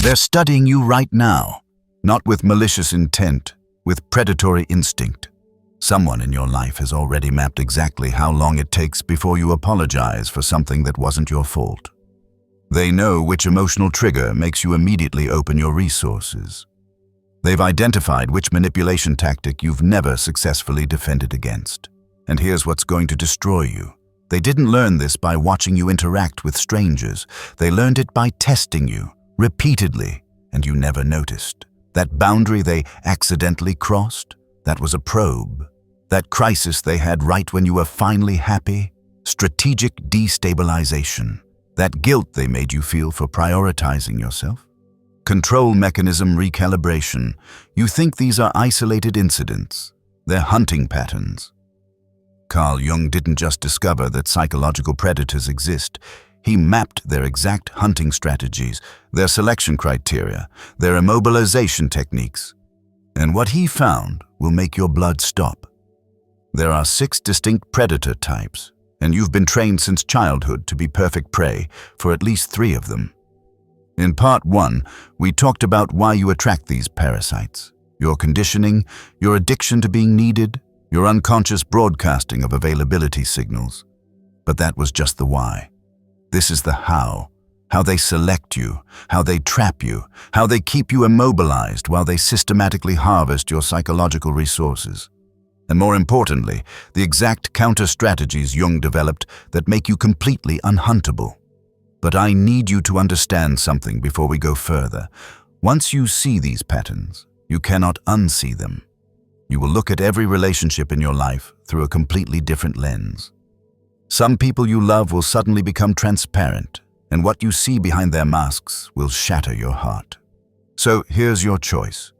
They're studying you right now, not with malicious intent, with predatory instinct. Someone in your life has already mapped exactly how long it takes before you apologize for something that wasn't your fault. They know which emotional trigger makes you immediately open your resources. They've identified which manipulation tactic you've never successfully defended against. And here's what's going to destroy you. They didn't learn this by watching you interact with strangers. They learned it by testing you, repeatedly, and you never noticed. That boundary they accidentally crossed, that was a probe. That crisis they had right when you were finally happy, strategic destabilization. That guilt they made you feel for prioritizing yourself. Control mechanism recalibration. You think these are isolated incidents. They're hunting patterns. Carl Jung didn't just discover that psychological predators exist. He mapped their exact hunting strategies, their selection criteria, their immobilization techniques. And what he found will make your blood stop. There are 6 distinct predator types, and you've been trained since childhood to be perfect prey for at least 3 of them. In part 1, we talked about why you attract these parasites, your conditioning, your addiction to being needed, your unconscious broadcasting of availability signals. But that was just the why. This is the how they select you, how they trap you, how they keep you immobilized while they systematically harvest your psychological resources. And more importantly, the exact counter-strategies Jung developed that make you completely unhuntable. But I need you to understand something before we go further. Once you see these patterns, you cannot unsee them. You will look at every relationship in your life through a completely different lens. Some people you love will suddenly become transparent, and what you see behind their masks will shatter your heart. So here's your choice.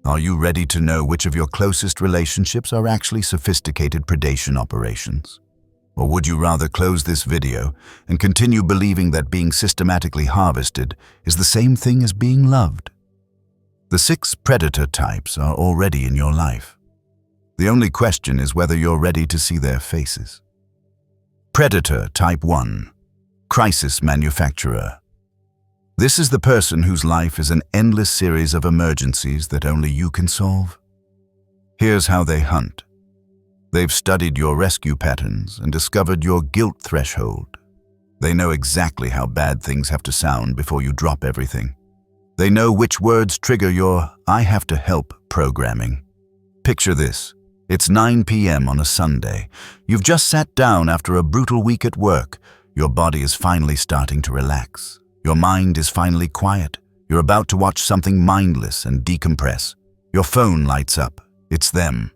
Are you ready to know which of your closest relationships are actually sophisticated predation operations? Or would you rather close this video and continue believing that being systematically harvested is the same thing as being loved? The 6 predator types are already in your life. The only question is whether you're ready to see their faces. Predator Type 1. Crisis Manufacturer. This is the person whose life is an endless series of emergencies that only you can solve. Here's how they hunt. They've studied your rescue patterns and discovered your guilt threshold. They know exactly how bad things have to sound before you drop everything. They know which words trigger your "I have to help" programming. Picture this. It's 9 p.m. on a Sunday. You've just sat down after a brutal week at work. Your body is finally starting to relax. Your mind is finally quiet. You're about to watch something mindless and decompress. Your phone lights up. It's them.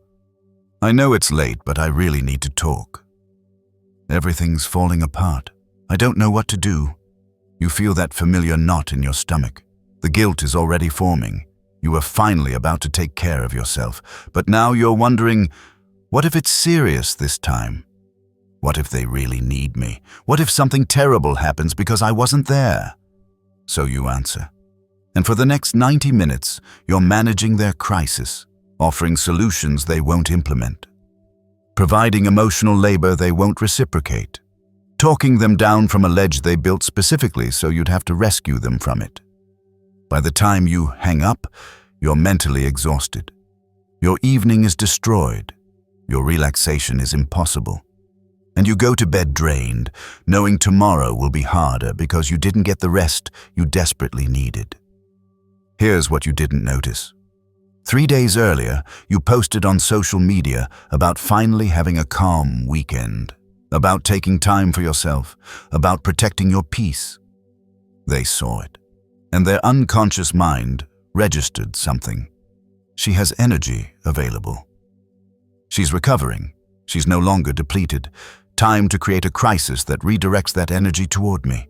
"I know it's late, but I really need to talk. Everything's falling apart. I don't know what to do." You feel that familiar knot in your stomach. The guilt is already forming. You were finally about to take care of yourself, but now you're wondering, what if it's serious this time? What if they really need me? What if something terrible happens because I wasn't there? So you answer. And for the next 90 minutes, you're managing their crisis, offering solutions they won't implement, providing emotional labor they won't reciprocate, talking them down from a ledge they built specifically so you'd have to rescue them from it. By the time you hang up, you're mentally exhausted. Your evening is destroyed. Your relaxation is impossible. And you go to bed drained, knowing tomorrow will be harder because you didn't get the rest you desperately needed. Here's what you didn't notice. 3 days earlier, you posted on social media about finally having a calm weekend, about taking time for yourself, about protecting your peace. They saw it. And their unconscious mind registered something. She has energy available. She's recovering. She's no longer depleted. Time to create a crisis that redirects that energy toward me.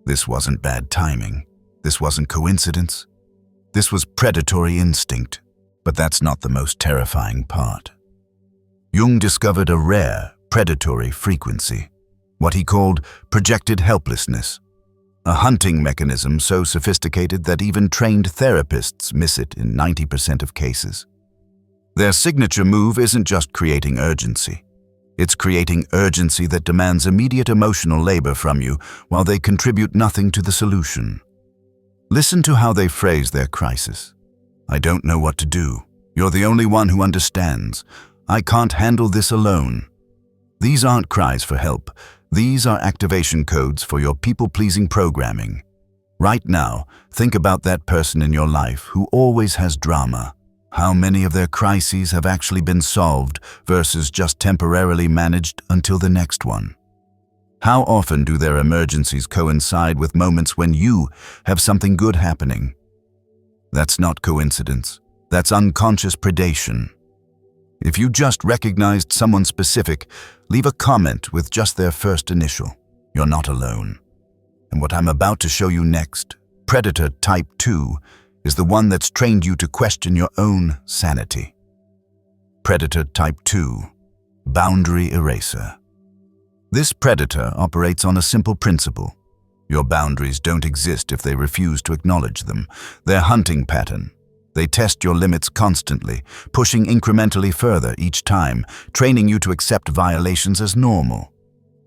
This wasn't bad timing. This wasn't coincidence. This was predatory instinct. But that's not the most terrifying part. Jung discovered a rare predatory frequency, what he called projected helplessness. A hunting mechanism so sophisticated that even trained therapists miss it in 90% of cases. Their signature move isn't just creating urgency. It's creating urgency that demands immediate emotional labor from you while they contribute nothing to the solution. Listen to how they phrase their crisis. I don't know what to do. You're the only one who understands. I can't handle this alone. These aren't cries for help. These are activation codes for your people-pleasing programming. Right now, think about that person in your life who always has drama. How many of their crises have actually been solved versus just temporarily managed until the next one? How often do their emergencies coincide with moments when you have something good happening? That's not coincidence. That's unconscious predation. If you just recognized someone specific, leave a comment with just their first initial. You're not alone. And what I'm about to show you next, Predator Type 2, is the one that's trained you to question your own sanity. Predator Type 2, Boundary Eraser. This predator operates on a simple principle. Your boundaries don't exist if they refuse to acknowledge them. Their hunting pattern. They test your limits constantly, pushing incrementally further each time, training you to accept violations as normal.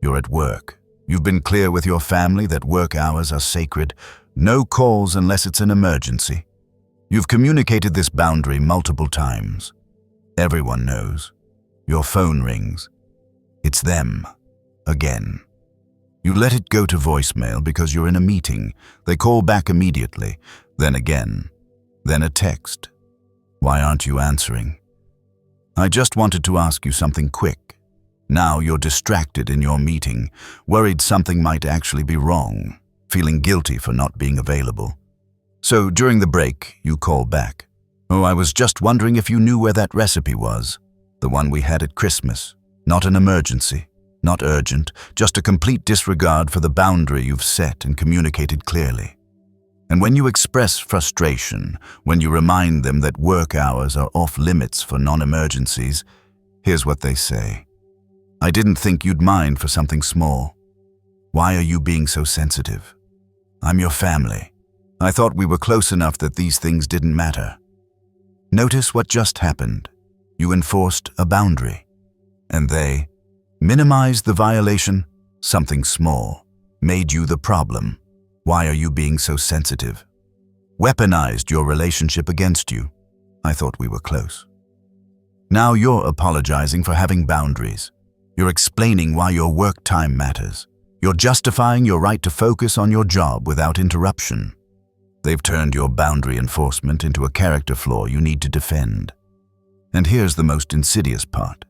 You're at work. You've been clear with your family that work hours are sacred. No calls unless it's an emergency. You've communicated this boundary multiple times. Everyone knows. Your phone rings. It's them. Again. You let it go to voicemail because you're in a meeting. They call back immediately. Then again. Then a text. Why aren't you answering? I just wanted to ask you something quick. Now you're distracted in your meeting, worried something might actually be wrong, feeling guilty for not being available. So during the break, you call back. Oh, I was just wondering if you knew where that recipe was. The one we had at Christmas. Not an emergency, not urgent, just a complete disregard for the boundary you've set and communicated clearly. And when you express frustration, when you remind them that work hours are off limits for non-emergencies, here's what they say. I didn't think you'd mind for something small. Why are you being so sensitive? I'm your family. I thought we were close enough that these things didn't matter. Notice what just happened. You enforced a boundary. And they minimized the violation, something small, made you the problem. Why are you being so sensitive? Weaponized your relationship against you. I thought we were close. Now you're apologizing for having boundaries. You're explaining why your work time matters. You're justifying your right to focus on your job without interruption. They've turned your boundary enforcement into a character flaw you need to defend. And here's the most insidious part.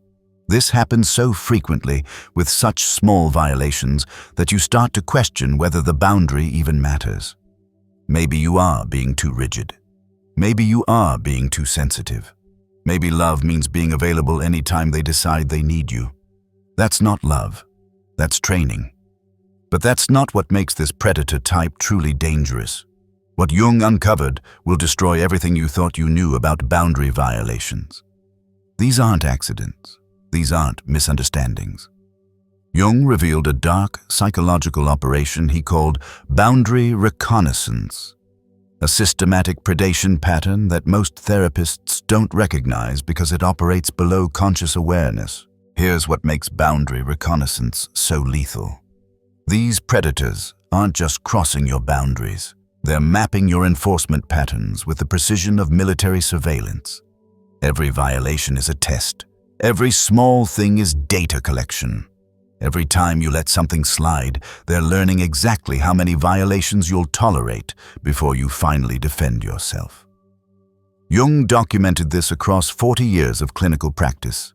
This happens so frequently with such small violations that you start to question whether the boundary even matters. Maybe you are being too rigid. Maybe you are being too sensitive. Maybe love means being available anytime they decide they need you. That's not love. That's training. But that's not what makes this predator type truly dangerous. What Jung uncovered will destroy everything you thought you knew about boundary violations. These aren't accidents. These aren't misunderstandings. Jung revealed a dark psychological operation he called boundary reconnaissance, a systematic predation pattern that most therapists don't recognize because it operates below conscious awareness. Here's what makes boundary reconnaissance so lethal. These predators aren't just crossing your boundaries. They're mapping your enforcement patterns with the precision of military surveillance. Every violation is a test. Every small thing is data collection. Every time you let something slide, they're learning exactly how many violations you'll tolerate before you finally defend yourself. Jung documented this across 40 years of clinical practice.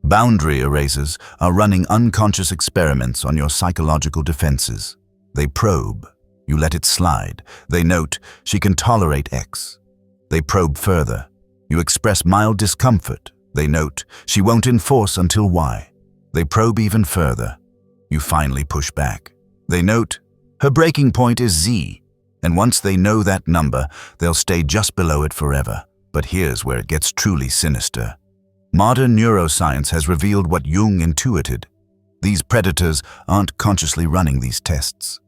Boundary erasers are running unconscious experiments on your psychological defenses. They probe. You let it slide. They note, she can tolerate X. They probe further. You express mild discomfort. They note, she won't enforce until Y. They probe even further. You finally push back. They note, her breaking point is Z. And once they know that number, they'll stay just below it forever. But here's where it gets truly sinister. Modern neuroscience has revealed what Jung intuited. These predators aren't consciously running these tests.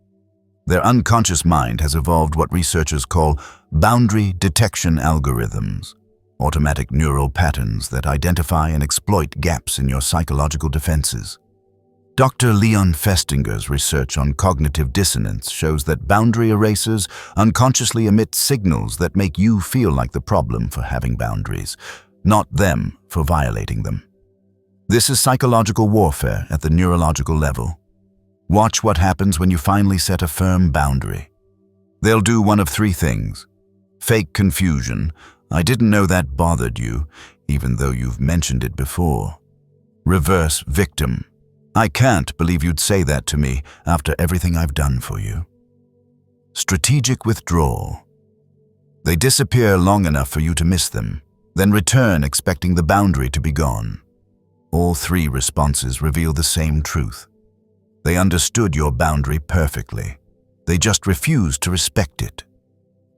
Their unconscious mind has evolved what researchers call boundary detection algorithms, automatic neural patterns that identify and exploit gaps in your psychological defenses. Dr. Leon Festinger's research on cognitive dissonance shows that boundary erasers unconsciously emit signals that make you feel like the problem for having boundaries, not them for violating them. This is psychological warfare at the neurological level. Watch what happens when you finally set a firm boundary. They'll do one of three things. Fake confusion. I didn't know that bothered you, even though you've mentioned it before. Reverse victim. I can't believe you'd say that to me after everything I've done for you. Strategic withdrawal. They disappear long enough for you to miss them, then return expecting the boundary to be gone. All three responses reveal the same truth. They understood your boundary perfectly. They just refused to respect it.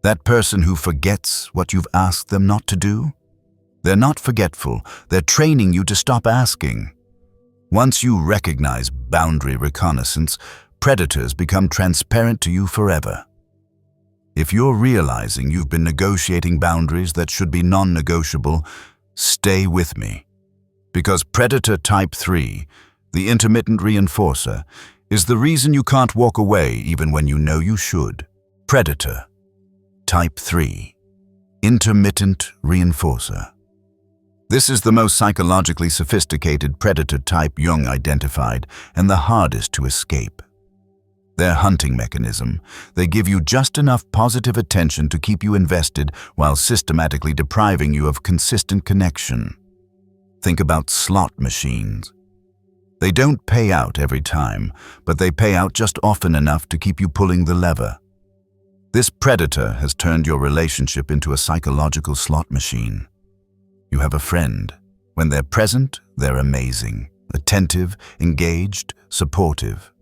That person who forgets what you've asked them not to do? They're not forgetful, they're training you to stop asking. Once you recognize boundary reconnaissance, predators become transparent to you forever. If you're realizing you've been negotiating boundaries that should be non-negotiable, stay with me. Because Predator Type 3, the intermittent reinforcer, is the reason you can't walk away even when you know you should. Predator Type 3, intermittent reinforcer. This is the most psychologically sophisticated predator type Jung identified and the hardest to escape. Their hunting mechanism, they give you just enough positive attention to keep you invested while systematically depriving you of consistent connection. Think about slot machines. They don't pay out every time, but they pay out just often enough to keep you pulling the lever. This predator has turned your relationship into a psychological slot machine. You have a friend. When they're present, they're amazing, attentive, engaged, supportive.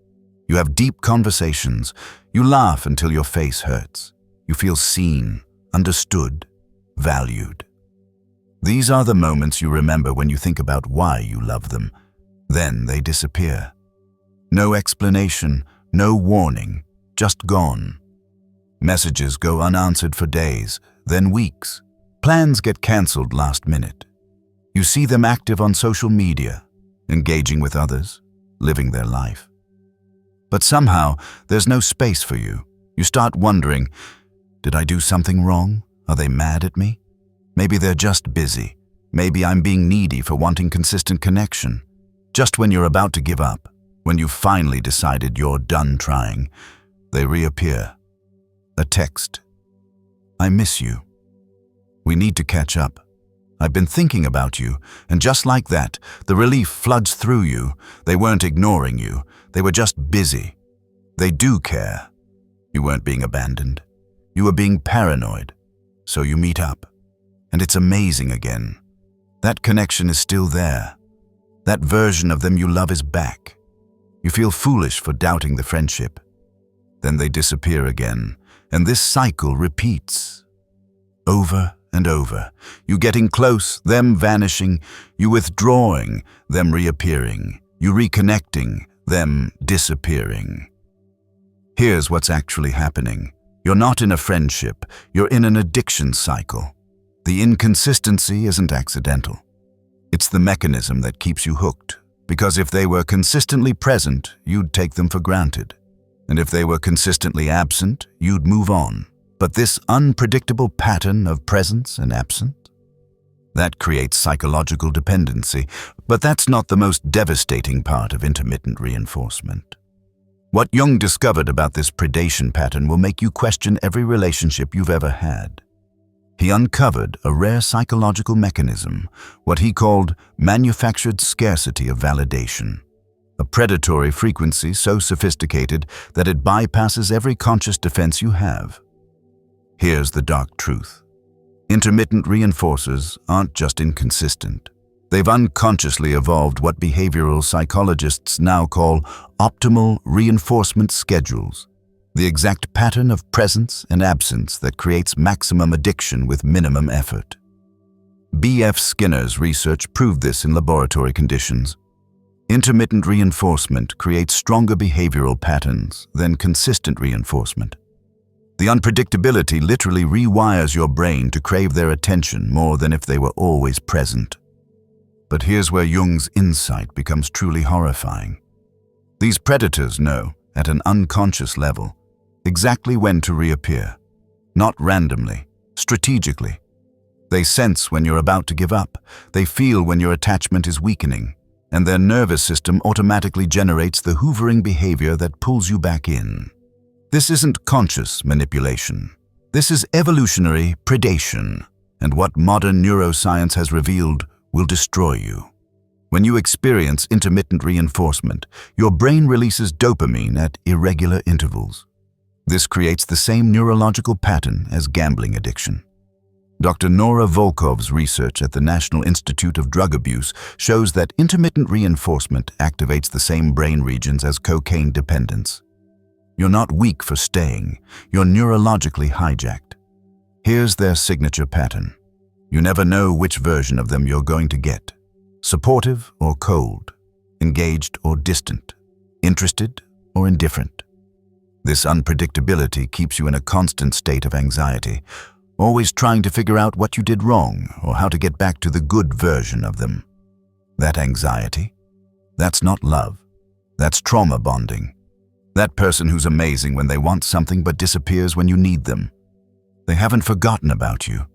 You have deep conversations. You laugh until your face hurts. You feel seen, understood, valued. These are the moments you remember when you think about why you love them. Then they disappear. No explanation, no warning, just gone. Messages go unanswered for days, then weeks. Plans get cancelled last minute. You see them active on social media, engaging with others, living their life. But somehow, there's no space for you. You start wondering, did I do something wrong? Are they mad at me? Maybe they're just busy. Maybe I'm being needy for wanting consistent connection. Just when you're about to give up, when you've finally decided you're done trying, they reappear. A text. I miss you. We need to catch up. I've been thinking about you, and just like that, the relief floods through you. They weren't ignoring you. They were just busy. They do care. You weren't being abandoned. You were being paranoid. So you meet up. And it's amazing again. That connection is still there. That version of them you love is back. You feel foolish for doubting the friendship. Then they disappear again, and this cycle repeats. Over and over. You getting close, them vanishing. You withdrawing, them reappearing. You reconnecting, them disappearing. Here's what's actually happening. You're not in a friendship. You're in an addiction cycle. The inconsistency isn't accidental. It's the mechanism that keeps you hooked. Because if they were consistently present, you'd take them for granted. And if they were consistently absent, you'd move on. But this unpredictable pattern of presence and absence, that creates psychological dependency. But that's not the most devastating part of intermittent reinforcement. What Jung discovered about this predation pattern will make you question every relationship you've ever had. He uncovered a rare psychological mechanism, what he called manufactured scarcity of validation. A predatory frequency so sophisticated that it bypasses every conscious defense you have. Here's the dark truth. Intermittent reinforcers aren't just inconsistent. They've unconsciously evolved what behavioral psychologists now call optimal reinforcement schedules, the exact pattern of presence and absence that creates maximum addiction with minimum effort. B.F. Skinner's research proved this in laboratory conditions. Intermittent reinforcement creates stronger behavioral patterns than consistent reinforcement. The unpredictability literally rewires your brain to crave their attention more than if they were always present. But here's where Jung's insight becomes truly horrifying. These predators know, at an unconscious level, exactly when to reappear. Not randomly, strategically. They sense when you're about to give up, they feel when your attachment is weakening, and their nervous system automatically generates the hoovering behavior that pulls you back in. This isn't conscious manipulation. This is evolutionary predation, and what modern neuroscience has revealed will destroy you. When you experience intermittent reinforcement, your brain releases dopamine at irregular intervals. This creates the same neurological pattern as gambling addiction. Dr. Nora Volkov's research at the National Institute of Drug Abuse shows that intermittent reinforcement activates the same brain regions as cocaine dependence. You're not weak for staying, you're neurologically hijacked. Here's their signature pattern. You never know which version of them you're going to get. Supportive or cold, engaged or distant, interested or indifferent. This unpredictability keeps you in a constant state of anxiety, always trying to figure out what you did wrong or how to get back to the good version of them. That anxiety, that's not love. That's trauma bonding. That person who's amazing when they want something but disappears when you need them. They haven't forgotten about you.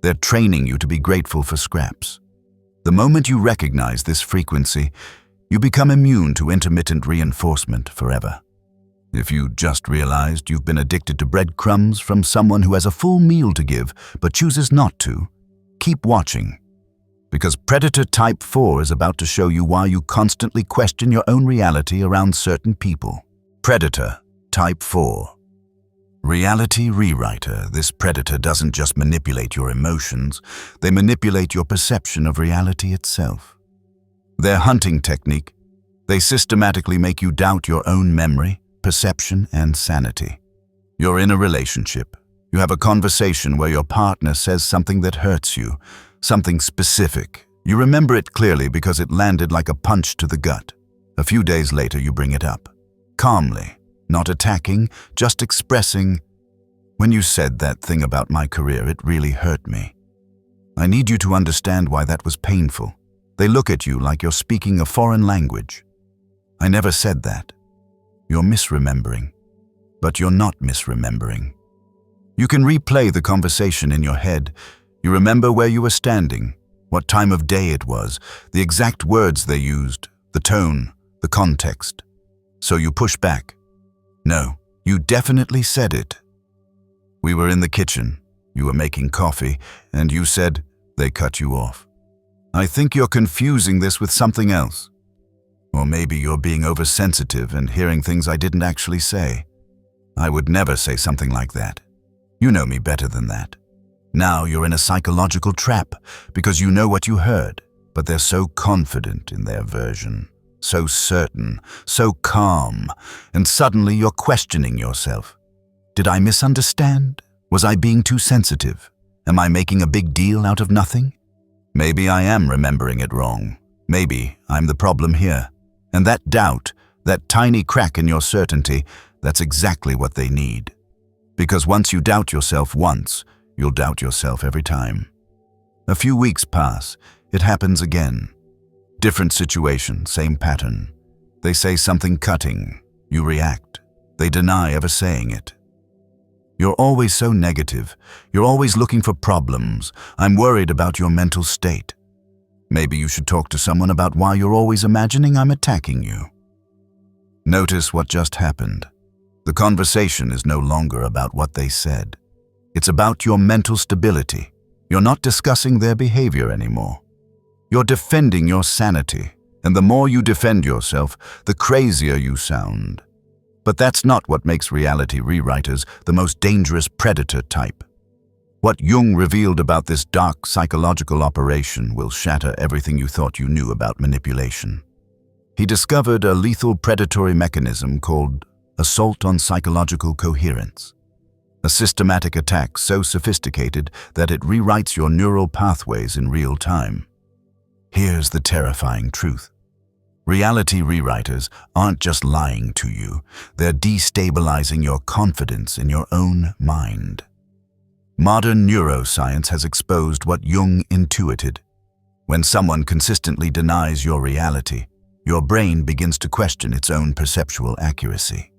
They're training you to be grateful for scraps. The moment you recognize this frequency, you become immune to intermittent reinforcement forever. If you just realized you've been addicted to breadcrumbs from someone who has a full meal to give but chooses not to, keep watching. Because Predator Type 4 is about to show you why you constantly question your own reality around certain people. Predator Type 4. Reality rewriter. This predator doesn't just manipulate your emotions, they manipulate your perception of reality itself. Their hunting technique, they systematically make you doubt your own memory, perception, and sanity. You're in a relationship. You have a conversation where your partner says something that hurts you, something specific. You remember it clearly because it landed like a punch to the gut. A few days later, you bring it up. Calmly, not attacking, just expressing, "When you said that thing about my career, it really hurt me. I need you to understand why that was painful." They look at you like you're speaking a foreign language. "I never said that." You're misremembering. But you're not misremembering. You can replay the conversation in your head. You remember where you were standing, what time of day it was, the exact words they used, the tone, the context. So you push back. "No, you definitely said it." "We were in the kitchen, you were making coffee, and you said," they cut you off. "I think you're confusing this with something else. Or maybe you're being oversensitive and hearing things I didn't actually say. I would never say something like that. You know me better than that." Now you're in a psychological trap because you know what you heard, but they're so confident in their version, so certain, so calm, and suddenly you're questioning yourself. Did I misunderstand? Was I being too sensitive? Am I making a big deal out of nothing? Maybe I am remembering it wrong. Maybe I'm the problem here. And that doubt, that tiny crack in your certainty, that's exactly what they need. Because once you doubt yourself once, you'll doubt yourself every time. A few weeks pass, it happens again. Different situation, same pattern. They say something cutting, you react. They deny ever saying it. You're always so negative. You're always looking for problems. I'm worried about your mental state. Maybe you should talk to someone about why you're always imagining I'm attacking you. Notice what just happened. The conversation is no longer about what they said. It's about your mental stability. You're not discussing their behavior anymore. You're defending your sanity, and the more you defend yourself, the crazier you sound. But that's not what makes reality rewriters the most dangerous predator type. What Jung revealed about this dark psychological operation will shatter everything you thought you knew about manipulation. He discovered a lethal predatory mechanism called assault on psychological coherence. A systematic attack so sophisticated that it rewrites your neural pathways in real time. Here's the terrifying truth. Reality rewriters aren't just lying to you, they're destabilizing your confidence in your own mind. Modern neuroscience has exposed what Jung intuited. When someone consistently denies your reality, your brain begins to question its own perceptual accuracy.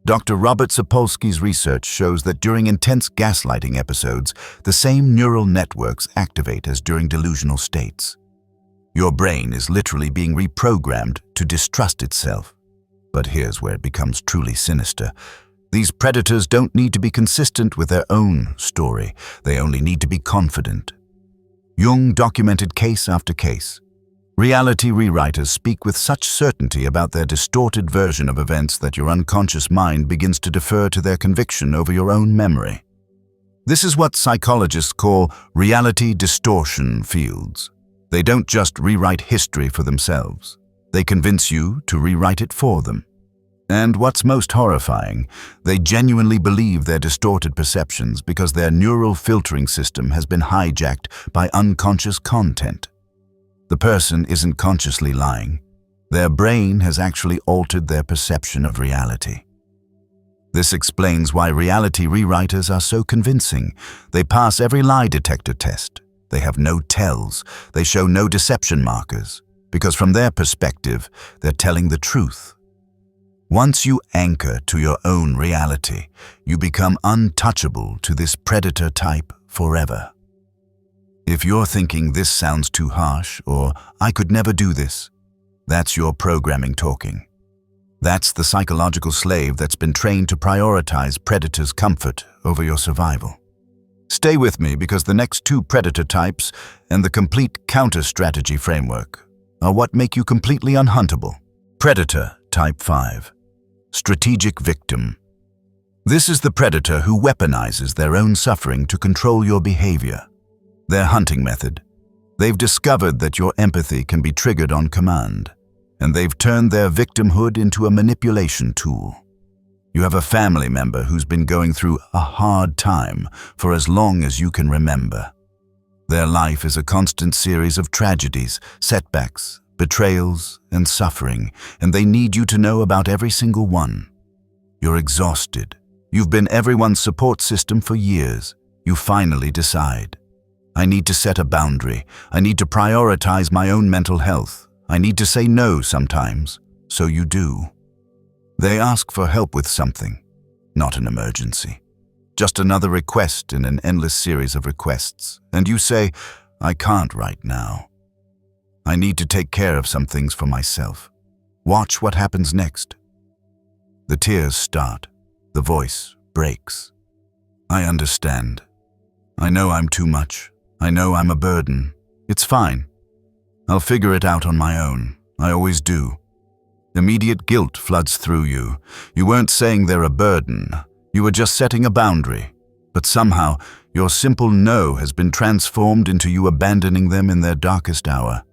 Dr. Robert Sapolsky's research shows that during intense gaslighting episodes, the same neural networks activate as during delusional states. Your brain is literally being reprogrammed to distrust itself. But here's where it becomes truly sinister. These predators don't need to be consistent with their own story. They only need to be confident. Jung documented case after case. Reality rewriters speak with such certainty about their distorted version of events that your unconscious mind begins to defer to their conviction over your own memory. This is what psychologists call reality distortion fields. They don't just rewrite history for themselves. They convince you to rewrite it for them. And what's most horrifying, they genuinely believe their distorted perceptions because their neural filtering system has been hijacked by unconscious content. The person isn't consciously lying. Their brain has actually altered their perception of reality. This explains why reality rewriters are so convincing. They pass every lie detector test. They have no tells. They show no deception markers, because from their perspective, they're telling the truth. Once you anchor to your own reality, you become untouchable to this predator type forever. If you're thinking this sounds too harsh or I could never do this, that's your programming talking. That's the psychological slave that's been trained to prioritize predators' comfort over your survival. Stay with me because the next two predator types and the complete counter-strategy framework are what make you completely unhuntable. Predator Type 5. Strategic Victim. This is the predator who weaponizes their own suffering to control your behavior. Their hunting method. They've discovered that your empathy can be triggered on command, and they've turned their victimhood into a manipulation tool. You have a family member who's been going through a hard time for as long as you can remember. Their life is a constant series of tragedies, setbacks, betrayals, and suffering, and they need you to know about every single one. You're exhausted. You've been everyone's support system for years. You finally decide. I need to set a boundary. I need to prioritize my own mental health. I need to say no sometimes. So you do. They ask for help with something, not an emergency. Just another request in an endless series of requests. And you say, I can't right now. I need to take care of some things for myself. Watch what happens next. The tears start. The voice breaks. I understand. I know I'm too much. I know I'm a burden. It's fine. I'll figure it out on my own. I always do. Immediate guilt floods through you. You weren't saying they're a burden. You were just setting a boundary. But somehow, your simple no has been transformed into you abandoning them in their darkest hour.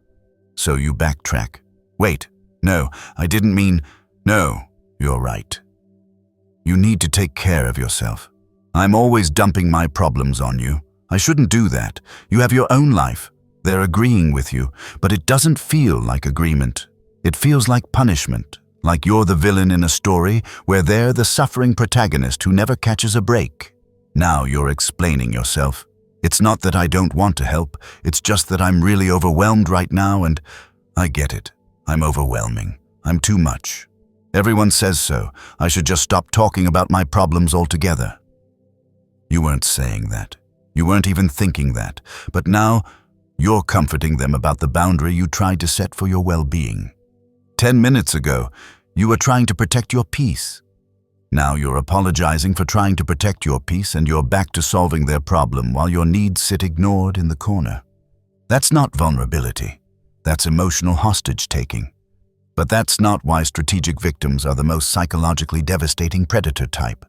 So you backtrack. Wait, no, I didn't mean, no, you're right. You need to take care of yourself. I'm always dumping my problems on you. I shouldn't do that. You have your own life. They're agreeing with you, but it doesn't feel like agreement. It feels like punishment, like you're the villain in a story where they're the suffering protagonist who never catches a break. Now you're explaining yourself. It's not that I don't want to help, it's just that I'm really overwhelmed right now and I get it. I'm overwhelming. I'm too much. Everyone says so. I should just stop talking about my problems altogether. You weren't saying that. You weren't even thinking that. But now, you're comforting them about the boundary you tried to set for your well-being. 10 minutes ago, you were trying to protect your peace. Now you're apologizing for trying to protect your peace and you're back to solving their problem while your needs sit ignored in the corner. That's not vulnerability. That's emotional hostage-taking. But that's not why strategic victims are the most psychologically devastating predator type.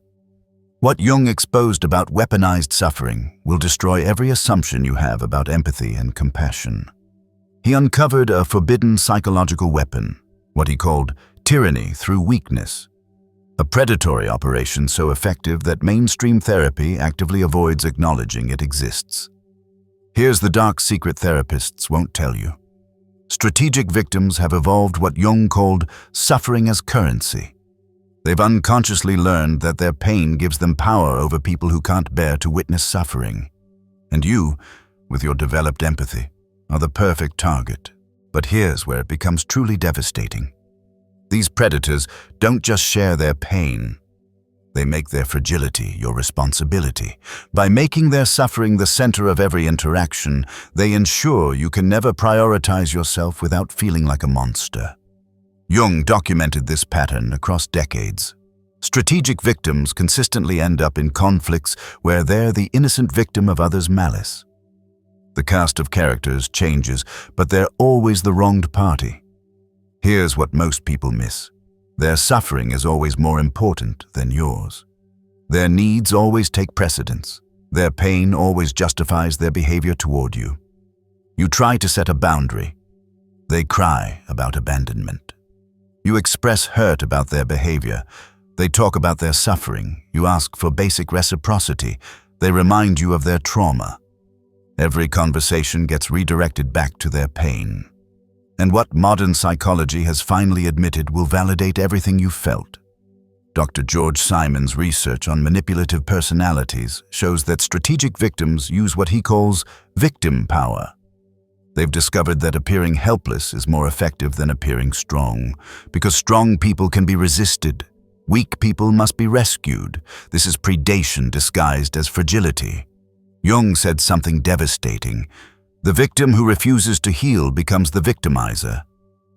What Jung exposed about weaponized suffering will destroy every assumption you have about empathy and compassion. He uncovered a forbidden psychological weapon, what he called tyranny through weakness, a predatory operation so effective that mainstream therapy actively avoids acknowledging it exists. Here's the dark secret therapists won't tell you. Strategic victims have evolved what Jung called suffering as currency. They've unconsciously learned that their pain gives them power over people who can't bear to witness suffering. And you, with your developed empathy, are the perfect target. But here's where it becomes truly devastating. These predators don't just share their pain. They make their fragility your responsibility. By making their suffering the center of every interaction, they ensure you can never prioritize yourself without feeling like a monster. Jung documented this pattern across decades. Strategic victims consistently end up in conflicts where they're the innocent victim of others' malice. The cast of characters changes, but they're always the wronged party. Here's what most people miss. Their suffering is always more important than yours. Their needs always take precedence. Their pain always justifies their behavior toward you. You try to set a boundary. They cry about abandonment. You express hurt about their behavior. They talk about their suffering. You ask for basic reciprocity. They remind you of their trauma. Every conversation gets redirected back to their pain. And what modern psychology has finally admitted will validate everything you've felt. Dr. George Simon's research on manipulative personalities shows that strategic victims use what he calls victim power. They've discovered that appearing helpless is more effective than appearing strong, because strong people can be resisted. Weak people must be rescued. This is predation disguised as fragility. Jung said something devastating. The victim who refuses to heal becomes the victimizer.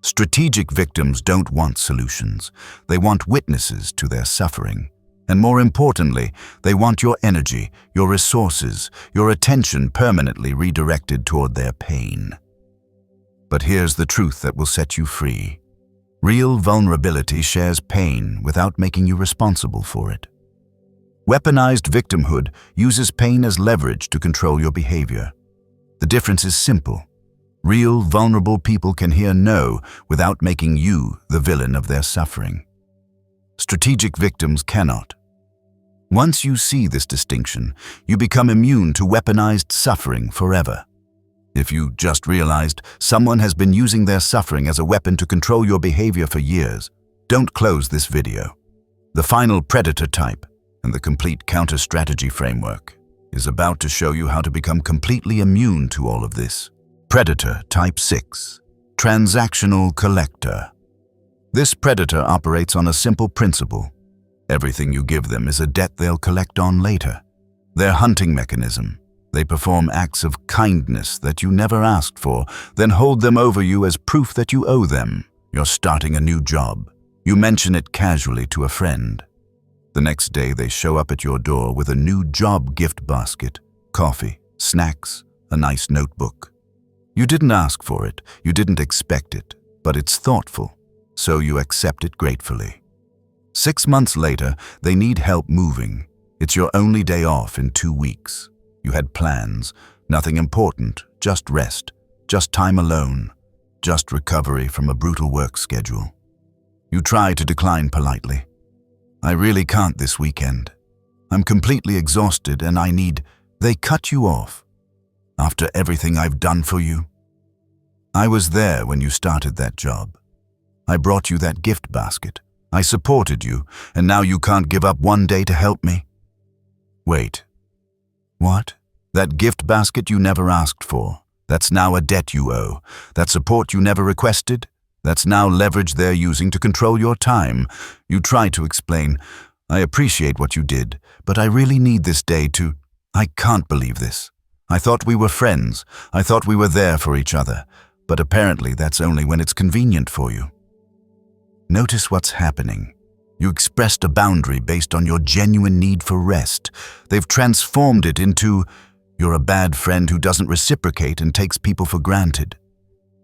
Strategic victims don't want solutions. They want witnesses to their suffering. And more importantly, they want your energy, your resources, your attention permanently redirected toward their pain. But here's the truth that will set you free. Real vulnerability shares pain without making you responsible for it. Weaponized victimhood uses pain as leverage to control your behavior. The difference is simple. Real, vulnerable people can hear no without making you the villain of their suffering. Strategic victims cannot. Once you see this distinction, you become immune to weaponized suffering forever. If you just realized someone has been using their suffering as a weapon to control your behavior for years, don't close this video. The final predator type and the complete counter-strategy framework is about to show you how to become completely immune to all of this. Predator Type 6. Transactional Collector. This predator operates on a simple principle. Everything you give them is a debt they'll collect on later. Their hunting mechanism. They perform acts of kindness that you never asked for, then hold them over you as proof that you owe them. You're starting a new job. You mention it casually to a friend. The next day they show up at your door with a new job gift basket, coffee, snacks, a nice notebook. You didn't ask for it, you didn't expect it, but it's thoughtful, so you accept it gratefully. 6 months later, they need help moving. It's your only day off in 2 weeks. You had plans, nothing important, just rest, just time alone, just recovery from a brutal work schedule. You try to decline politely. I really can't this weekend. I'm completely exhausted and I need... They cut you off. After everything I've done for you. I was there when you started that job. I brought you that gift basket. I supported you, and now you can't give up one day to help me. Wait. What? That gift basket you never asked for. That's now a debt you owe. That support you never requested. That's now leverage they're using to control your time. You try to explain, I appreciate what you did, but I really need this day to... I can't believe this. I thought we were friends. I thought we were there for each other. But apparently that's only when it's convenient for you. Notice what's happening. You expressed a boundary based on your genuine need for rest. They've transformed it into, you're a bad friend who doesn't reciprocate and takes people for granted.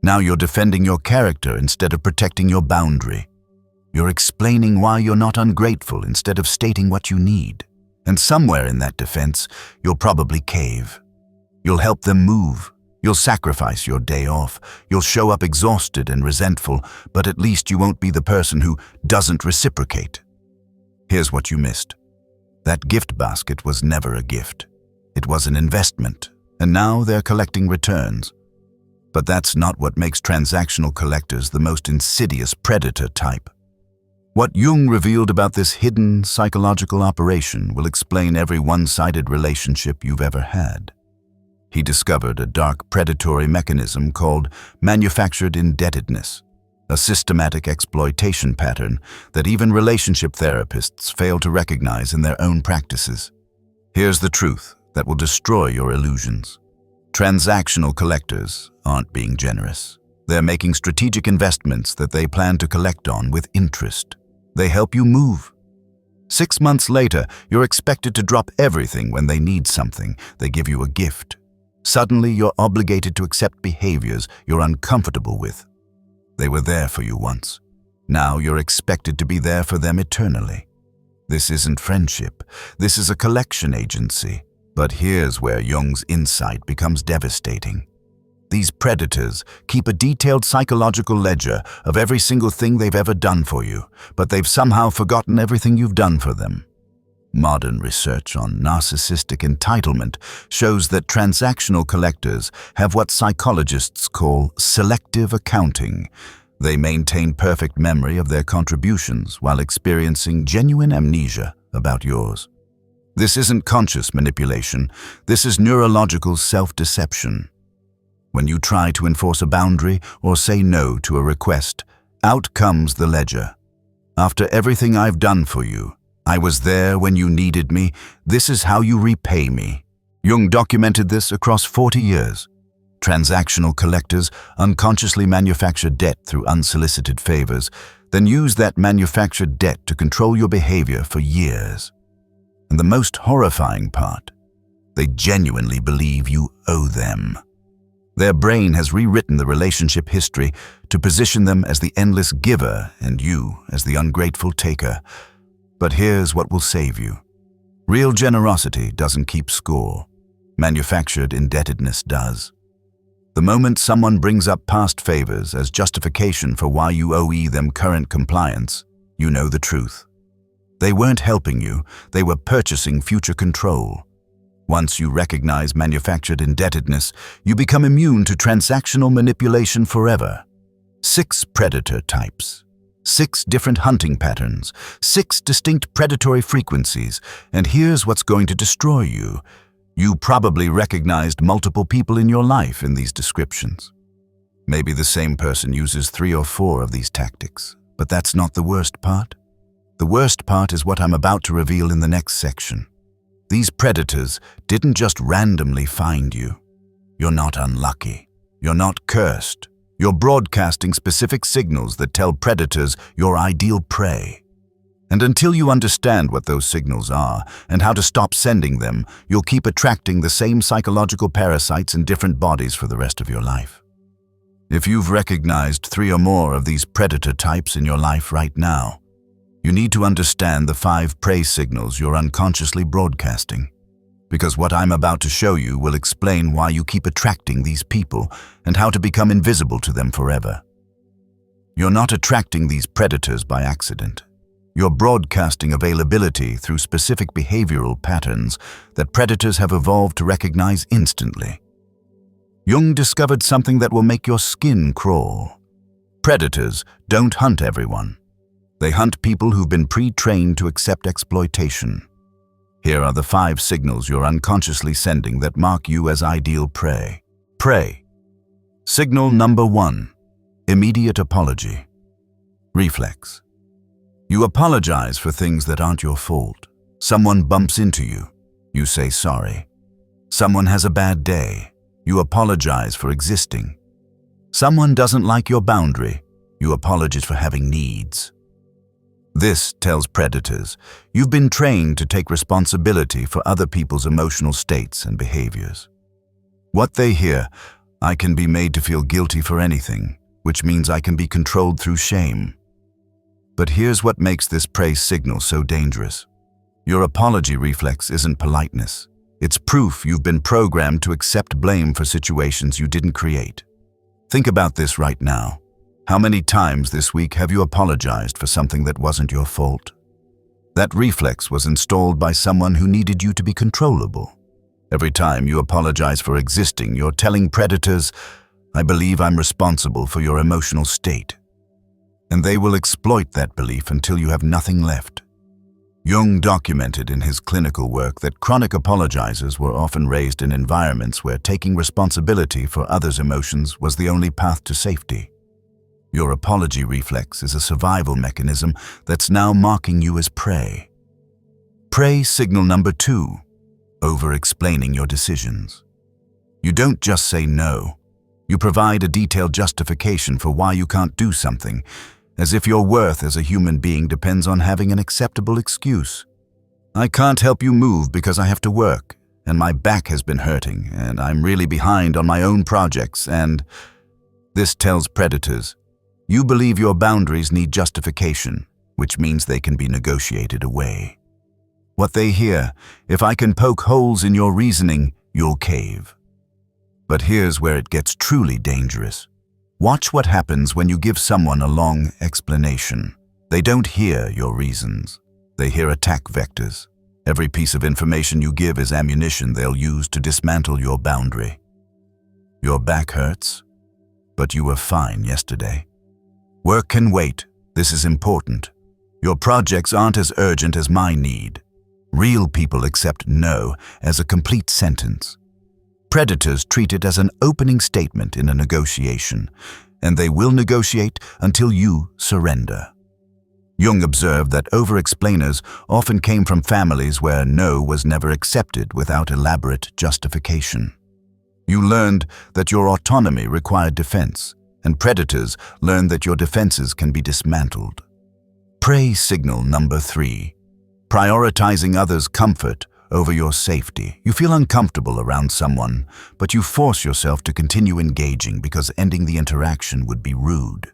Now you're defending your character instead of protecting your boundary. You're explaining why you're not ungrateful instead of stating what you need. And somewhere in that defense, you'll probably cave. You'll help them move. You'll sacrifice your day off. You'll show up exhausted and resentful, but at least you won't be the person who doesn't reciprocate. Here's what you missed. That gift basket was never a gift. It was an investment, and now they're collecting returns. But that's not what makes transactional collectors the most insidious predator type. What Jung revealed about this hidden psychological operation will explain every one-sided relationship you've ever had. He discovered a dark predatory mechanism called manufactured indebtedness, a systematic exploitation pattern that even relationship therapists fail to recognize in their own practices. Here's the truth that will destroy your illusions. Transactional collectors aren't being generous. They're making strategic investments that they plan to collect on with interest. They help you move. 6 months later, you're expected to drop everything when they need something. They give you a gift. Suddenly, you're obligated to accept behaviors you're uncomfortable with. They were there for you once. Now you're expected to be there for them eternally. This isn't friendship. This is a collection agency. But here's where Jung's insight becomes devastating. These predators keep a detailed psychological ledger of every single thing they've ever done for you, but they've somehow forgotten everything you've done for them. Modern research on narcissistic entitlement shows that transactional collectors have what psychologists call selective accounting. They maintain perfect memory of their contributions while experiencing genuine amnesia about yours. This isn't conscious manipulation. This is neurological self-deception. When you try to enforce a boundary or say no to a request, out comes the ledger. After everything I've done for you, I was there when you needed me. This is how you repay me. Jung documented this across 40 years. Transactional collectors unconsciously manufacture debt through unsolicited favors, then use that manufactured debt to control your behavior for years. And the most horrifying part, they genuinely believe you owe them. Their brain has rewritten the relationship history to position them as the endless giver and you as the ungrateful taker. But here's what will save you. Real generosity doesn't keep score. Manufactured indebtedness does. The moment someone brings up past favors as justification for why you owe them current compliance, you know the truth. They weren't helping you, they were purchasing future control. Once you recognize manufactured indebtedness, you become immune to transactional manipulation forever. 6 predator types, 6 different hunting patterns, 6 distinct predatory frequencies, and here's what's going to destroy you. You probably recognized multiple people in your life in these descriptions. Maybe the same person uses 3 or 4 of these tactics, but that's not the worst part. The worst part is what I'm about to reveal in the next section. These predators didn't just randomly find you. You're not unlucky. You're not cursed. You're broadcasting specific signals that tell predators your ideal prey. And until you understand what those signals are and how to stop sending them, you'll keep attracting the same psychological parasites in different bodies for the rest of your life. If you've recognized 3 or more of these predator types in your life right now, you need to understand the 5 prey signals you're unconsciously broadcasting. Because what I'm about to show you will explain why you keep attracting these people and how to become invisible to them forever. You're not attracting these predators by accident. You're broadcasting availability through specific behavioral patterns that predators have evolved to recognize instantly. Jung discovered something that will make your skin crawl. Predators don't hunt everyone. They hunt people who've been pre-trained to accept exploitation. Here are the 5 signals you're unconsciously sending that mark you as ideal prey. Prey. Signal number 1. Immediate apology. Reflex. You apologize for things that aren't your fault. Someone bumps into you. You say sorry. Someone has a bad day. You apologize for existing. Someone doesn't like your boundary. You apologize for having needs. This tells predators you've been trained to take responsibility for other people's emotional states and behaviors. What they hear, I can be made to feel guilty for anything, which means I can be controlled through shame. But here's what makes this prey signal so dangerous. Your apology reflex isn't politeness. It's proof you've been programmed to accept blame for situations you didn't create. Think about this right now. How many times this week have you apologized for something that wasn't your fault? That reflex was installed by someone who needed you to be controllable. Every time you apologize for existing, you're telling predators, I believe I'm responsible for your emotional state. And they will exploit that belief until you have nothing left. Jung documented in his clinical work that chronic apologizers were often raised in environments where taking responsibility for others' emotions was the only path to safety. Your apology reflex is a survival mechanism that's now marking you as prey. Prey signal number 2, over-explaining your decisions. You don't just say no. You provide a detailed justification for why you can't do something, as if your worth as a human being depends on having an acceptable excuse. I can't help you move because I have to work, and my back has been hurting, and I'm really behind on my own projects, and this tells predators, you believe your boundaries need justification, which means they can be negotiated away. What they hear, if I can poke holes in your reasoning, you'll cave. But here's where it gets truly dangerous. Watch what happens when you give someone a long explanation. They don't hear your reasons. They hear attack vectors. Every piece of information you give is ammunition they'll use to dismantle your boundary. Your back hurts, but you were fine yesterday. Work can wait. This is important. Your projects aren't as urgent as my need. Real people accept no as a complete sentence. Predators treat it as an opening statement in a negotiation, and they will negotiate until you surrender. Jung observed that over-explainers often came from families where no was never accepted without elaborate justification. You learned that your autonomy required defense, and predators learned that your defenses can be dismantled. Prey signal number 3, prioritizing others' comfort over your safety. You feel uncomfortable around someone, but you force yourself to continue engaging because ending the interaction would be rude.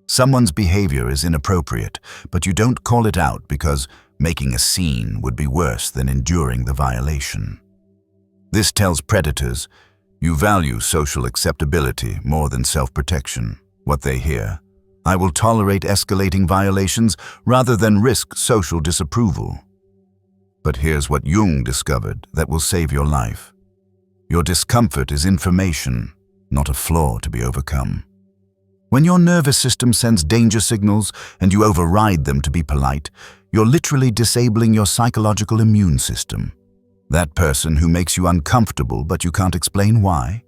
Someone's behavior is inappropriate, but you don't call it out because making a scene would be worse than enduring the violation. This tells predators, you value social acceptability more than self-protection. What they hear, I will tolerate escalating violations rather than risk social disapproval. But here's what Jung discovered that will save your life. Your discomfort is information, not a flaw to be overcome. When your nervous system sends danger signals and you override them to be polite, you're literally disabling your psychological immune system. That person who makes you uncomfortable but you can't explain why.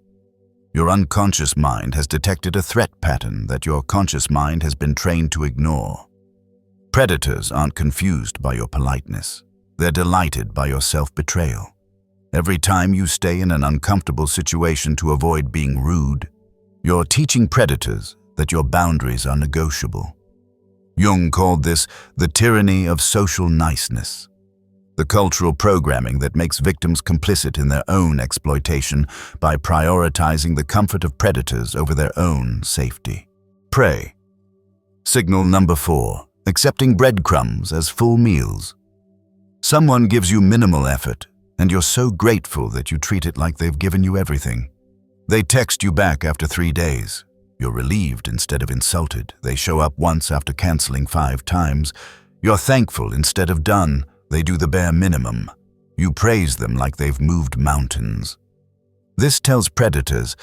Your unconscious mind has detected a threat pattern that your conscious mind has been trained to ignore. Predators aren't confused by your politeness. They're delighted by your self-betrayal. Every time you stay in an uncomfortable situation to avoid being rude, you're teaching predators that your boundaries are negotiable. Jung called this the tyranny of social niceness, the cultural programming that makes victims complicit in their own exploitation by prioritizing the comfort of predators over their own safety. Prey. Signal number 4, accepting breadcrumbs as full meals. Someone gives you minimal effort, and you're so grateful that you treat it like they've given you everything. They text you back after 3 days. You're relieved instead of insulted. They show up once after canceling 5 times. You're thankful instead of done. They do the bare minimum. You praise them like they've moved mountains. This tells predators,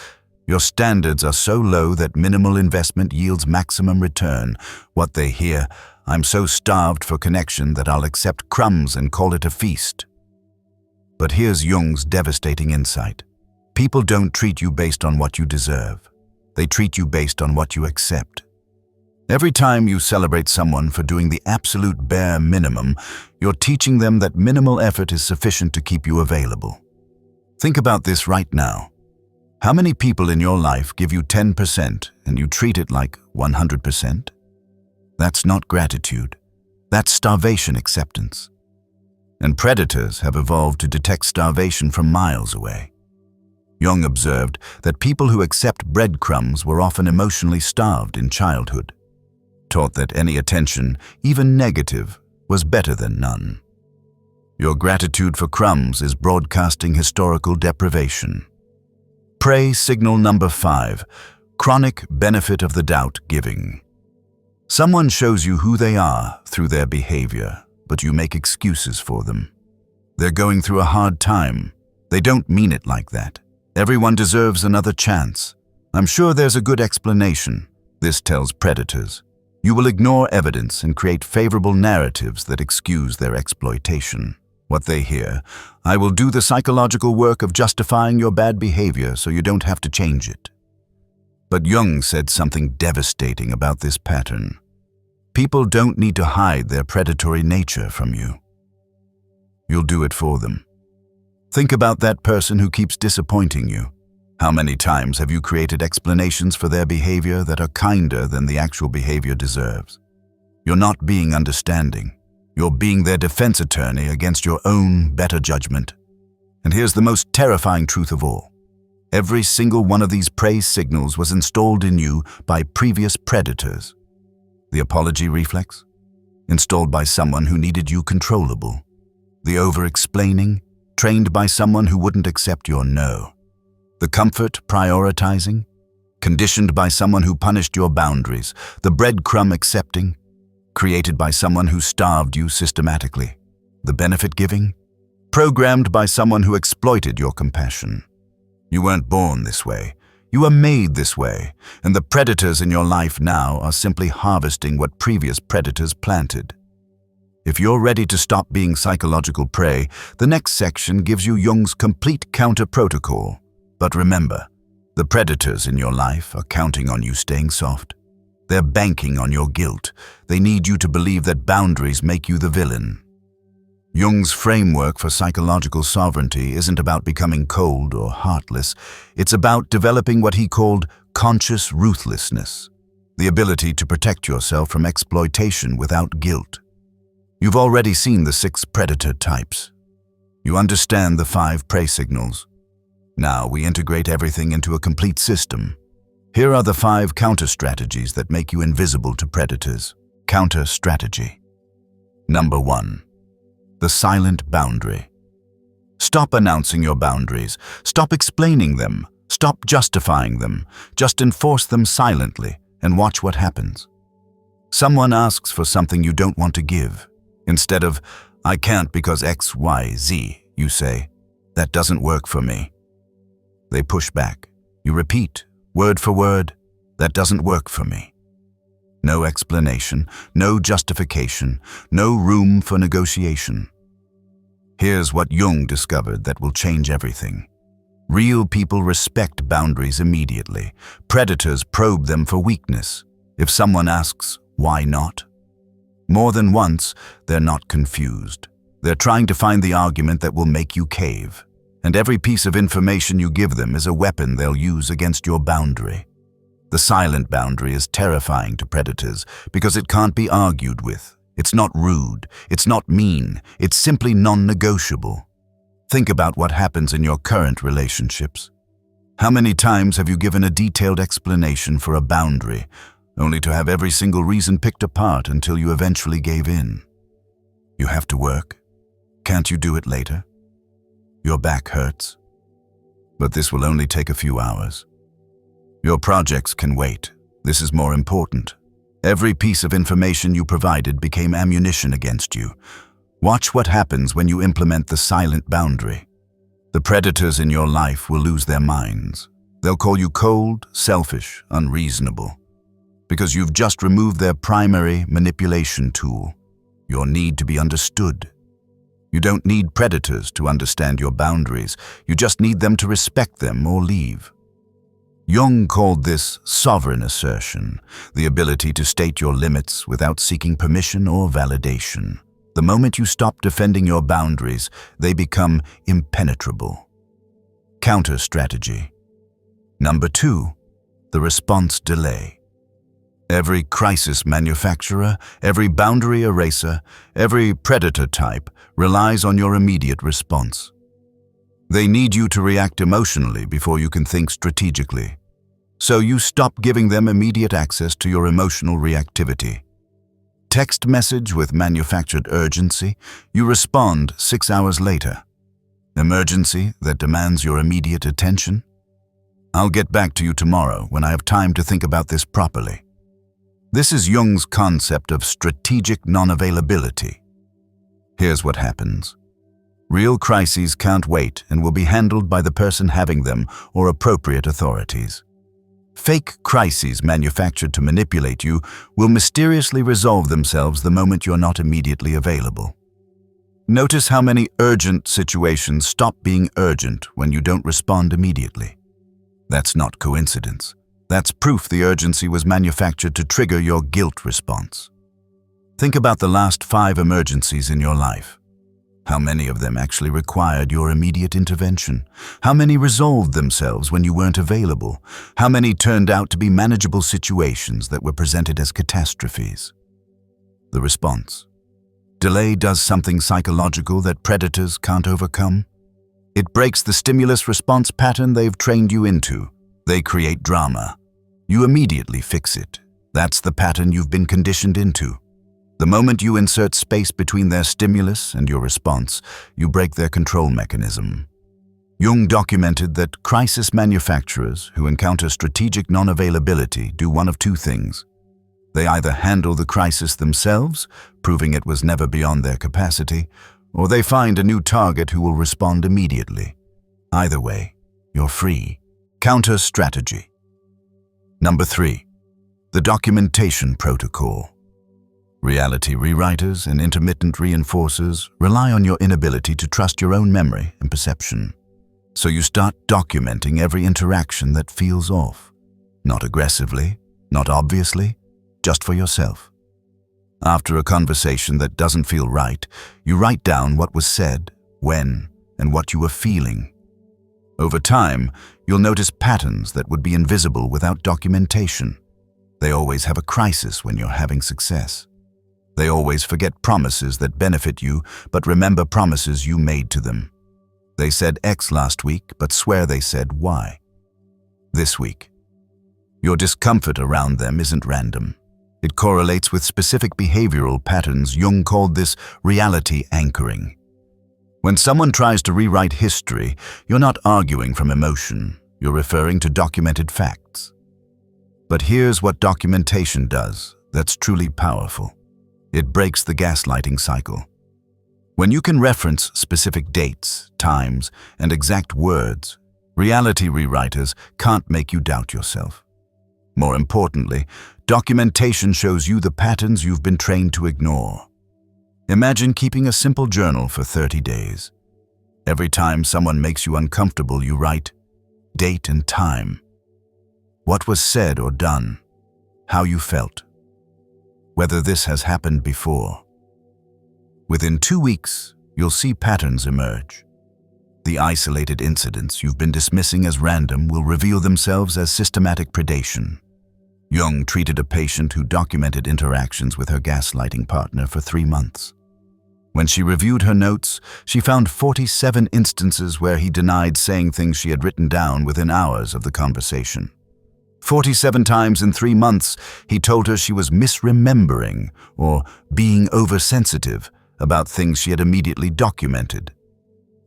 your standards are so low that minimal investment yields maximum return. What they hear, I'm so starved for connection that I'll accept crumbs and call it a feast. But here's Jung's devastating insight. People don't treat you based on what you deserve. They treat you based on what you accept. Every time you celebrate someone for doing the absolute bare minimum, you're teaching them that minimal effort is sufficient to keep you available. Think about this right now. How many people in your life give you 10% and you treat it like 100%? That's not gratitude. That's starvation acceptance. And predators have evolved to detect starvation from miles away. Jung observed that people who accept breadcrumbs were often emotionally starved in childhood, taught that any attention, even negative, was better than none. Your gratitude for crumbs is broadcasting historical deprivation. Prey signal number 5, chronic benefit of the doubt giving. Someone shows you who they are through their behavior, but you make excuses for them. They're going through a hard time. They don't mean it like that. Everyone deserves another chance. I'm sure there's a good explanation. This tells predators. You will ignore evidence and create favorable narratives that excuse their exploitation. What they hear: "I will do the psychological work of justifying your bad behavior so you don't have to change it." But Jung said something devastating about this pattern. People don't need to hide their predatory nature from you. You'll do it for them. Think about that person who keeps disappointing you. How many times have you created explanations for their behavior that are kinder than the actual behavior deserves? You're not being understanding. You're being their defense attorney against your own better judgment. And here's the most terrifying truth of all. Every single one of these praise signals was installed in you by previous predators. The apology reflex, installed by someone who needed you controllable. The over-explaining, trained by someone who wouldn't accept your no. The comfort prioritizing, conditioned by someone who punished your boundaries. The breadcrumb accepting, created by someone who starved you systematically. The benefit giving, programmed by someone who exploited your compassion. You weren't born this way. You were made this way, and the predators in your life now are simply harvesting what previous predators planted. If you're ready to stop being psychological prey, the next section gives you Jung's complete counter-protocol. But remember, the predators in your life are counting on you staying soft. They're banking on your guilt. They need you to believe that boundaries make you the villain. Jung's framework for psychological sovereignty isn't about becoming cold or heartless. It's about developing what he called conscious ruthlessness, the ability to protect yourself from exploitation without guilt. You've already seen the 6 predator types. You understand the 5 prey signals. Now we integrate everything into a complete system. Here are the 5 counter-strategies that make you invisible to predators. Counter-strategy. Number 1. The silent boundary. Stop announcing your boundaries. Stop explaining them. Stop justifying them. Just enforce them silently and watch what happens. Someone asks for something you don't want to give. Instead of, "I can't because X, Y, Z," you say, "That doesn't work for me." They push back. You repeat, word for word, "That doesn't work for me." No explanation, no justification, no room for negotiation. Here's what Jung discovered that will change everything. Real people respect boundaries immediately. Predators probe them for weakness. If someone asks, "Why not?" more than once, they're not confused. They're trying to find the argument that will make you cave. And every piece of information you give them is a weapon they'll use against your boundary. The silent boundary is terrifying to predators because it can't be argued with. It's not rude, it's not mean, it's simply non-negotiable. Think about what happens in your current relationships. How many times have you given a detailed explanation for a boundary, only to have every single reason picked apart until you eventually gave in? You have to work. Can't you do it later? Your back hurts. But this will only take a few hours. Your projects can wait. This is more important. Every piece of information you provided became ammunition against you. Watch what happens when you implement the silent boundary. The predators in your life will lose their minds. They'll call you cold, selfish, unreasonable, because you've just removed their primary manipulation tool, your need to be understood. You don't need predators to understand your boundaries. You just need them to respect them or leave. Jung called this sovereign assertion, the ability to state your limits without seeking permission or validation. The moment you stop defending your boundaries, they become impenetrable. Counter-strategy. Number 2, the response delay. Every crisis manufacturer, every boundary eraser, every predator type relies on your immediate response. They need you to react emotionally before you can think strategically. So you stop giving them immediate access to your emotional reactivity. Text message with manufactured urgency, you respond 6 hours later. Emergency that demands your immediate attention. "I'll get back to you tomorrow when I have time to think about this properly." This is Jung's concept of strategic non-availability. Here's what happens. Real crises can't wait and will be handled by the person having them or appropriate authorities. Fake crises manufactured to manipulate you will mysteriously resolve themselves the moment you're not immediately available. Notice how many urgent situations stop being urgent when you don't respond immediately. That's not coincidence. That's proof the urgency was manufactured to trigger your guilt response. Think about the last 5 emergencies in your life. How many of them actually required your immediate intervention? How many resolved themselves when you weren't available? How many turned out to be manageable situations that were presented as catastrophes? The response. Delay does something psychological that predators can't overcome. It breaks the stimulus response pattern they've trained you into. They create drama. You immediately fix it. That's the pattern you've been conditioned into. The moment you insert space between their stimulus and your response, you break their control mechanism. Jung documented that crisis manufacturers who encounter strategic non-availability do one of 2 things. They either handle the crisis themselves, proving it was never beyond their capacity, or they find a new target who will respond immediately. Either way, you're free. Counter strategy. Number 3. The documentation protocol. Reality rewriters and intermittent reinforcers rely on your inability to trust your own memory and perception. So you start documenting every interaction that feels off. Not aggressively, not obviously, just for yourself. After a conversation that doesn't feel right, you write down what was said, when, and what you were feeling. Over time, you'll notice patterns that would be invisible without documentation. They always have a crisis when you're having success. They always forget promises that benefit you, but remember promises you made to them. They said X last week, but swear they said Y this week. Your discomfort around them isn't random. It correlates with specific behavioral patterns. Jung called this reality anchoring. When someone tries to rewrite history, you're not arguing from emotion. You're referring to documented facts. But here's what documentation does that's truly powerful. It breaks the gaslighting cycle. When you can reference specific dates, times, and exact words, reality rewriters can't make you doubt yourself. More importantly, documentation shows you the patterns you've been trained to ignore. Imagine keeping a simple journal for 30 days. Every time someone makes you uncomfortable, you write date and time, what was said or done, how you felt, whether this has happened before. Within 2 weeks, you'll see patterns emerge. The isolated incidents you've been dismissing as random will reveal themselves as systematic predation. Jung treated a patient who documented interactions with her gaslighting partner for 3 months. When she reviewed her notes, she found 47 instances where he denied saying things she had written down within hours of the conversation. 47 times in 3 months, he told her she was misremembering or being oversensitive about things she had immediately documented.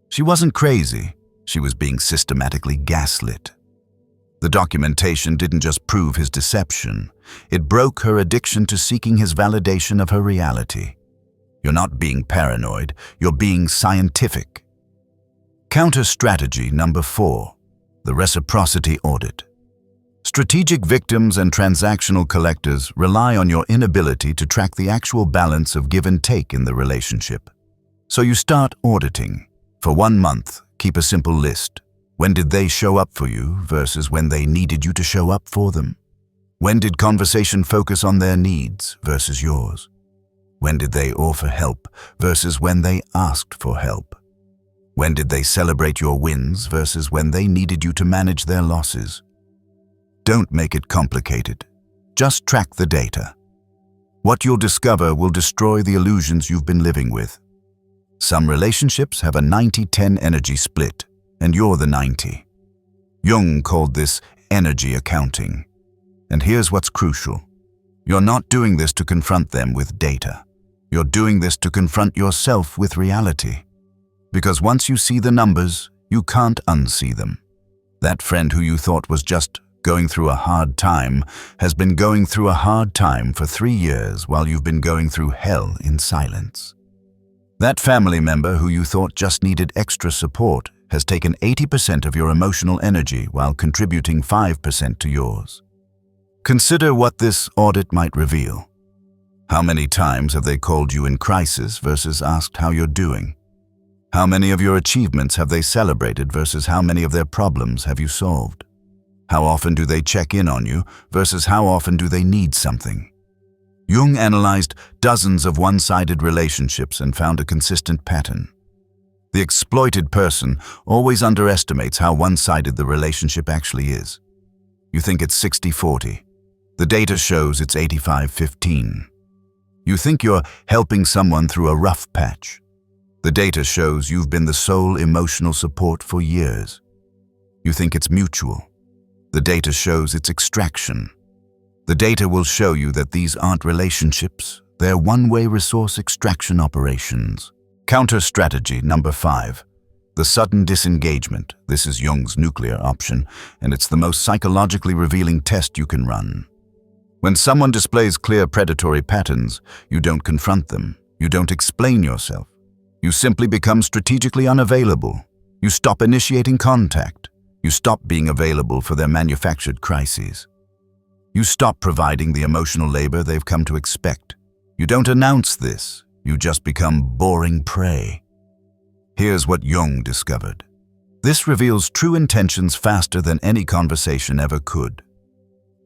She wasn't crazy, she was being systematically gaslit. The documentation didn't just prove his deception, it broke her addiction to seeking his validation of her reality. You're not being paranoid, you're being scientific. Counter strategy number 4, the reciprocity audit. Strategic victims and transactional collectors rely on your inability to track the actual balance of give and take in the relationship. So you start auditing. For 1 month, keep a simple list. When did they show up for you versus when they needed you to show up for them? When did conversation focus on their needs versus yours? When did they offer help versus when they asked for help? When did they celebrate your wins versus when they needed you to manage their losses? Don't make it complicated. Just track the data. What you'll discover will destroy the illusions you've been living with. Some relationships have a 90-10 energy split, and you're the 90. Jung called this energy accounting. And here's what's crucial. You're not doing this to confront them with data. You're doing this to confront yourself with reality. Because once you see the numbers, you can't unsee them. That friend who you thought was just going through a hard time has been going through a hard time for 3 years while you've been going through hell in silence. That family member who you thought just needed extra support has taken 80% of your emotional energy while contributing 5% to yours. Consider what this audit might reveal. How many times have they called you in crisis versus asked how you're doing? How many of your achievements have they celebrated versus how many of their problems have you solved? How often do they check in on you versus how often do they need something? Jung analyzed dozens of one-sided relationships and found a consistent pattern. The exploited person always underestimates how one-sided the relationship actually is. You think it's 60-40. The data shows it's 85-15. You think you're helping someone through a rough patch. The data shows you've been the sole emotional support for years. You think it's mutual. The data shows it's extraction. The data will show you that these aren't relationships, they're one-way resource extraction operations. Counter strategy number 5. The sudden disengagement. This is Jung's nuclear option, and it's the most psychologically revealing test you can run. When someone displays clear predatory patterns, you don't confront them. You don't explain yourself. You simply become strategically unavailable. You stop initiating contact. You stop being available for their manufactured crises. You stop providing the emotional labor they've come to expect. You don't announce this. You just become boring prey. Here's what Jung discovered. This reveals true intentions faster than any conversation ever could.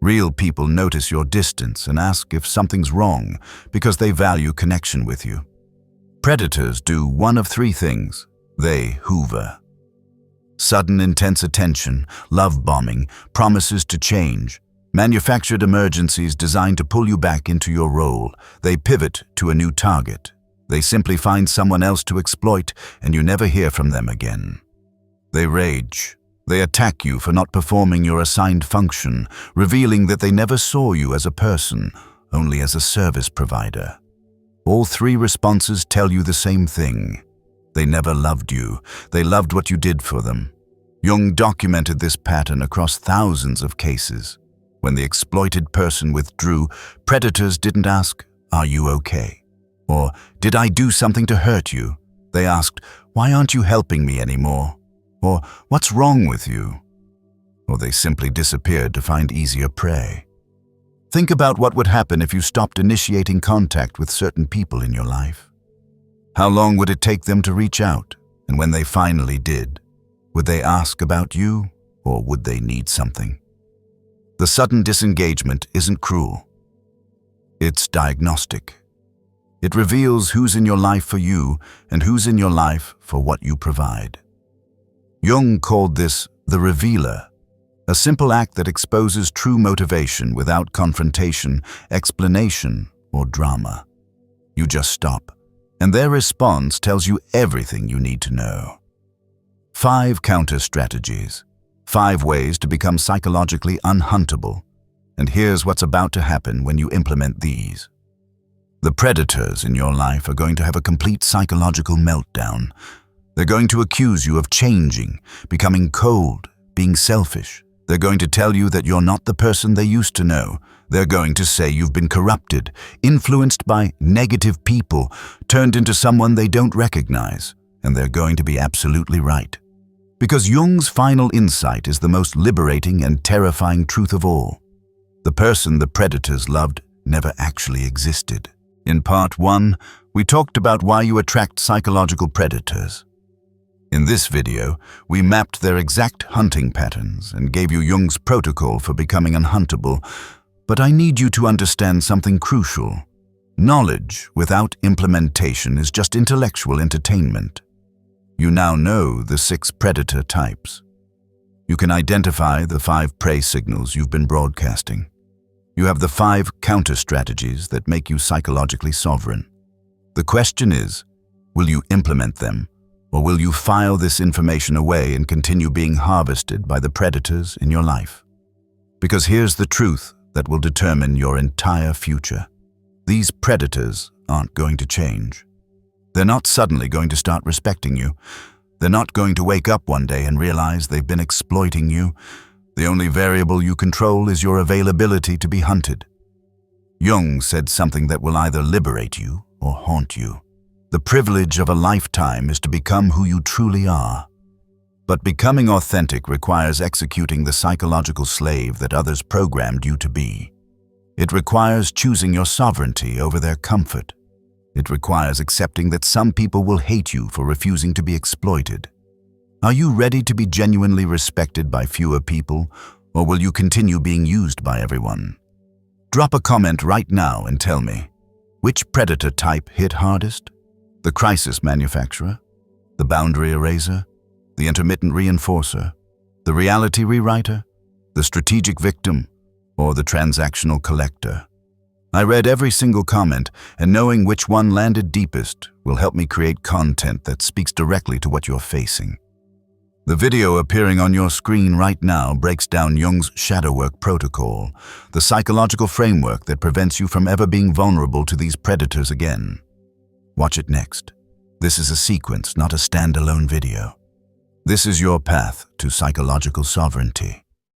Real people notice your distance and ask if something's wrong because they value connection with you. Predators do one of 3 things. They hoover. Sudden intense attention, love bombing, promises to change, manufactured emergencies designed to pull you back into your role. They pivot to a new target. They simply find someone else to exploit, and you never hear from them again. They rage. They attack you for not performing your assigned function, revealing that they never saw you as a person, only as a service provider. All 3 responses tell you the same thing. They never loved you. They loved what you did for them. Jung documented this pattern across thousands of cases. When the exploited person withdrew, predators didn't ask, "Are you okay?" Or, "Did I do something to hurt you?" They asked, "Why aren't you helping me anymore?" Or, "What's wrong with you?" Or they simply disappeared to find easier prey. Think about what would happen if you stopped initiating contact with certain people in your life. How long would it take them to reach out? And when they finally did, would they ask about you, or would they need something? The sudden disengagement isn't cruel. It's diagnostic. It reveals who's in your life for you and who's in your life for what you provide. Jung called this the revealer, a simple act that exposes true motivation without confrontation, explanation, or drama. You just stop, and their response tells you everything you need to know. 5 counter strategies. 5 ways to become psychologically unhuntable. And here's what's about to happen when you implement these. The predators in your life are going to have a complete psychological meltdown. They're going to accuse you of changing, becoming cold, being selfish. They're going to tell you that you're not the person they used to know. They're going to say you've been corrupted, influenced by negative people, turned into someone they don't recognize. And they're going to be absolutely right. Because Jung's final insight is the most liberating and terrifying truth of all. The person the predators loved never actually existed. In part 1, we talked about why you attract psychological predators. In this video, we mapped their exact hunting patterns and gave you Jung's protocol for becoming unhuntable. But I need you to understand something crucial. Knowledge without implementation is just intellectual entertainment. You now know the 6 predator types. You can identify the 5 prey signals you've been broadcasting. You have the 5 counter strategies that make you psychologically sovereign. The question is, will you implement them, or will you file this information away and continue being harvested by the predators in your life? Because here's the truth that will determine your entire future. These predators aren't going to change. They're not suddenly going to start respecting you. They're not going to wake up one day and realize they've been exploiting you. The only variable you control is your availability to be hunted. Jung said something that will either liberate you or haunt you. The privilege of a lifetime is to become who you truly are. But becoming authentic requires executing the psychological slave that others programmed you to be. It requires choosing your sovereignty over their comfort. It requires accepting that some people will hate you for refusing to be exploited. Are you ready to be genuinely respected by fewer people, or will you continue being used by everyone? Drop a comment right now and tell me, which predator type hit hardest? The crisis manufacturer? The boundary eraser? The intermittent reinforcer? The reality rewriter? The strategic victim? Or the transactional collector? I read every single comment, and knowing which one landed deepest will help me create content that speaks directly to what you're facing. The video appearing on your screen right now breaks down Jung's shadow work protocol, the psychological framework that prevents you from ever being vulnerable to these predators again. Watch it next. This is a sequence, not a standalone video. This is your path to psychological sovereignty.